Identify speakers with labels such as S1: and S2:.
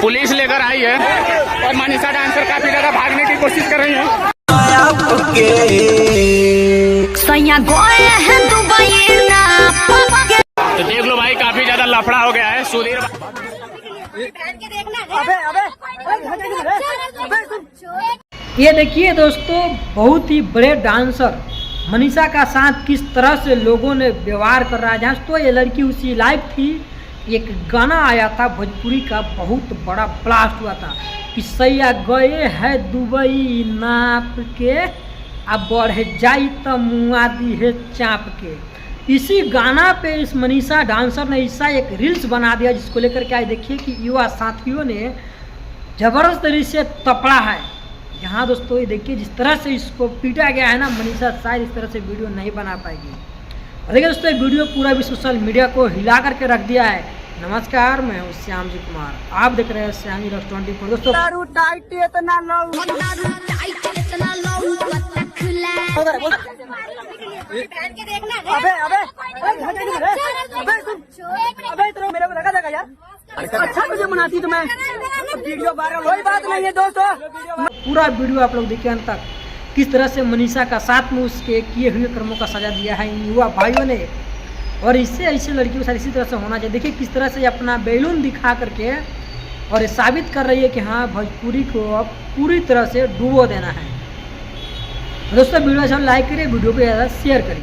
S1: Police लेकर आई है और मनीषा डांसर काफी ज्यादा भागने की कोशिश कर रही है। तो देख लो भाई, काफी ज्यादा लफड़ा हो गया है। सुधीर
S2: ये देखिए दोस्तों, बहुत ही बड़े डांसर मनीषा का साथ किस तरह से लोगों ने व्यवहार कर रहा है। जहाँ तो ये लड़की उसी लाइव थी, एक गाना आया था भोजपुरी का, बहुत बड़ा ब्लास्ट हुआ था कि सैया गए है दुबई नाप के, अब बढ़े जाई तो मुआ दी है चाप के। इसी गाना पे इस मनीषा डांसर ने ऐसा एक रील्स बना दिया जिसको लेकर के आज देखिए कि युवा साथियों ने जबरदस्त तरीके से तपड़ा है। यहाँ दोस्तों ये देखिए जिस तरह से इसको पीटा गया है ना, मनीषा शायद इस तरह से वीडियो नहीं बना पाएगी। और देखिए दोस्तों, ये वीडियो पूरा भी सोशल मीडिया को हिला करके रख दिया है। नमस्कार, मैं हूँ श्याम जी कुमार, आप देख रहे हैं श्याम जी 24 दोस्तों। अच्छा मुझे मनाती तो मैं वीडियो वायरल, कोई बात नहीं है दोस्तों। पूरा वीडियो आप लोग देखिए अंत तक, किस तरह से मनीषा का साथ में उसके किए हुए कर्मों का सजा दिया है इन युवा भाइयों ने। और इससे ऐसे लड़कियों के साथ इसी तरह से होना चाहिए। देखिए किस तरह से अपना बैलून दिखा करके और ये साबित कर रही है कि हाँ, भोजपुरी को अब पूरी तरह से डुबो देना है। दोस्तों वीडियो अच्छा लाइक करिए, वीडियो को ज़्यादा शेयर करिए।